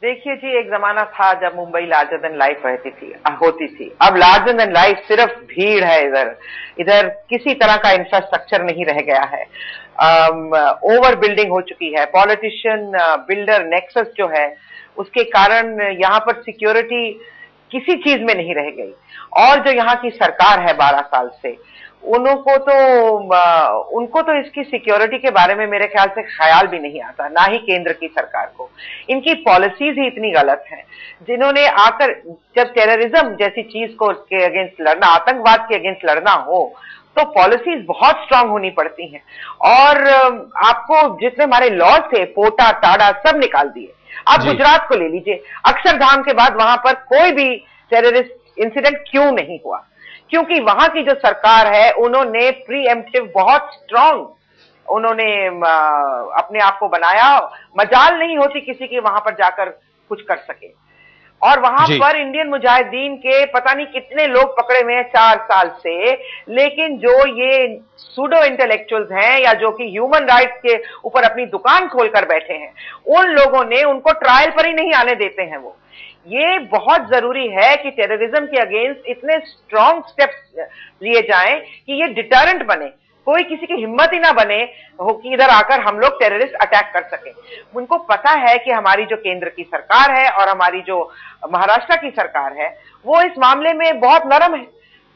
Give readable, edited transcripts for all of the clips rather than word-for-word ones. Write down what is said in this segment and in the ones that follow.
देखिए जी, एक जमाना था जब मुंबई लार्जर देन लाइफ रहती थी, होती थी। अब लार्जर देन लाइफ सिर्फ भीड़ है। इधर इधर किसी तरह का इंफ्रास्ट्रक्चर नहीं रह गया है। ओवर बिल्डिंग हो चुकी है। पॉलिटिशियन बिल्डर नेक्सस जो है, उसके कारण यहाँ पर सिक्योरिटी किसी चीज में नहीं रह गई। और जो यहाँ की सरकार है 12 साल से, उनको तो इसकी सिक्योरिटी के बारे में मेरे ख्याल से ख्याल भी नहीं आता, ना ही केंद्र की सरकार को। इनकी पॉलिसीज ही इतनी गलत हैं, जिन्होंने आकर जब टेररिज्म जैसी चीज को के अगेंस्ट लड़ना, आतंकवाद के अगेंस्ट लड़ना हो, तो पॉलिसीज बहुत स्ट्रांग होनी पड़ती हैं। और आपको जितने हमारे लॉज थे, पोटा टाड़ा सब निकाल दिए। आप गुजरात को ले लीजिए, अक्षरधाम के बाद वहां पर कोई भी टेररिस्ट इंसिडेंट क्यों नहीं हुआ? क्योंकि वहां की जो सरकार है, उन्होंने प्रीएम्प्टिव बहुत स्ट्रांग उन्होंने अपने आप को बनाया। मजाल नहीं होती किसी की वहां पर जाकर कुछ कर सके। और वहां पर इंडियन मुजाहिदीन के पता नहीं कितने लोग पकड़े हुए हैं 4 साल से, लेकिन जो ये सूडो इंटेलेक्चुअल्स हैं या जो कि ह्यूमन राइट्स के ऊपर अपनी दुकान खोलकर बैठे हैं, उन लोगों ने उनको ट्रायल पर ही नहीं आने देते हैं। वो ये बहुत जरूरी है कि टेररिज्म के अगेंस्ट इतने स्ट्रांग स्टेप्स लिए जाएं कि ये डिटरेंट बने। कोई किसी की हिम्मत ही ना बने हो कि इधर आकर हम लोग टेररिस्ट अटैक कर सके। उनको पता है कि हमारी जो केंद्र की सरकार है और हमारी जो महाराष्ट्र की सरकार है, वो इस मामले में बहुत नरम है।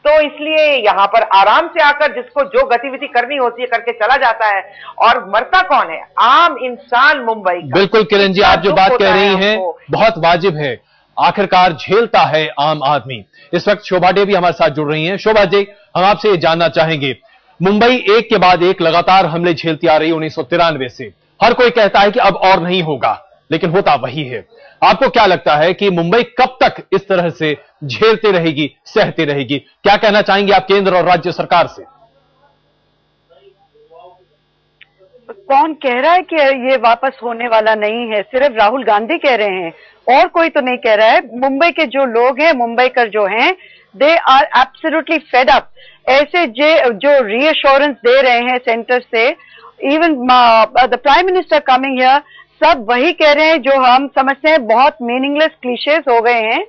तो इसलिए यहां पर आराम से आकर जिसको जो गतिविधि करनी होती है करके चला जाता है। और मरता कौन है? आम इंसान मुंबई का। बिल्कुल किरण जी, आप जो बात कह रही हैं बहुत वाजिब है। आखिरकार झेलता है आम आदमी। इस वक्त शोभा डे भी हमारे साथ जुड़ रही हैं। शोभा जी, हम आपसे ये जानना चाहेंगे, मुंबई एक के बाद एक लगातार हमले झेलती आ रही 1993 से। हर कोई कहता है कि अब और नहीं होगा, लेकिन होता वही है। आपको क्या लगता है कि मुंबई कब तक इस तरह से झेलती रहेगी, सहती रहेगी? क्या कहना चाहेंगे आप केंद्र और राज्य सरकार से? कौन कह रहा है कि ये वापस होने वाला नहीं है? सिर्फ राहुल गांधी कह रहे हैं, और कोई तो नहीं कह रहा है। मुंबई के जो लोग हैं, मुंबईकर जो हैं, they are absolutely fed up. ऐसे जो रीअश्योरेंस दे रहे हैं सेंटर से, even the prime minister coming here, सब वही कह रहे हैं जो हम समझते हैं बहुत मीनिंगलेस क्लीशेज हो गए हैं।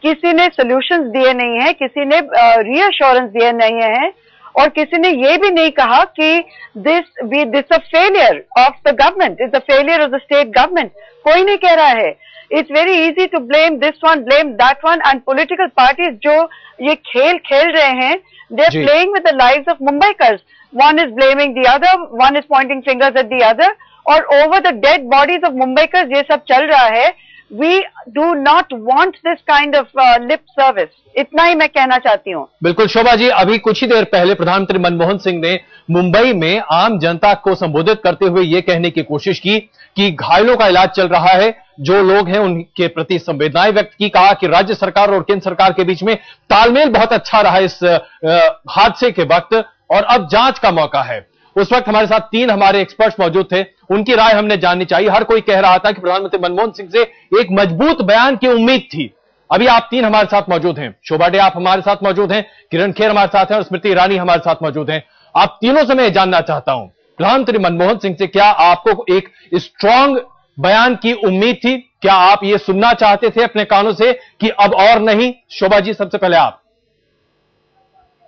किसी ने सोल्यूशंस दिए नहीं है, किसी ने रीअश्योरेंस दिए नहीं है, और किसी ने ये भी नहीं कहा कि this a failure of the government, is the failure of the state government. कोई नहीं कह रहा है। It's very easy to blame this one, blame that one, and political parties जो ये खेल खेल रहे हैं, they are playing with the lives of Mumbaikars. One is blaming the other, one is pointing fingers at the other, और over the dead bodies of Mumbaikars ये सब चल रहा है। We do not want this kind of lip service. इतना ही मैं कहना चाहती हूँ। बिल्कुल शोभा जी, अभी कुछ ही देर पहले प्रधानमंत्री मनमोहन सिंह ने मुंबई में आम जनता को संबोधित करते हुए यह कहने की कोशिश की कि घायलों का इलाज चल रहा है, जो लोग हैं उनके प्रति संवेदनाएं व्यक्त की। कहा कि राज्य सरकार और केंद्र सरकार के बीच में तालमेल बहुत अच्छा रहा इस हादसे के वक्त, और अब जांच का मौका है। उस वक्त हमारे साथ 3 हमारे एक्सपर्ट्स मौजूद थे, उनकी राय हमने जाननी चाहिए। हर कोई कह रहा था कि प्रधानमंत्री मनमोहन सिंह से एक मजबूत बयान की उम्मीद थी। अभी आप 3 हमारे साथ मौजूद हैं। शोभा डे आप हमारे साथ मौजूद हैं, किरण खेर हमारे साथ हैं, और स्मृति ईरानी हमारे साथ मौजूद हैं। आप तीनों से मैं जानना चाहता हूं, प्रधानमंत्री मनमोहन सिंह से क्या आपको एक स्ट्रांग बयान की उम्मीद थी? क्या आप ये सुनना चाहते थे अपने कानों से कि अब और नहीं? शोभा जी, सबसे पहले आप।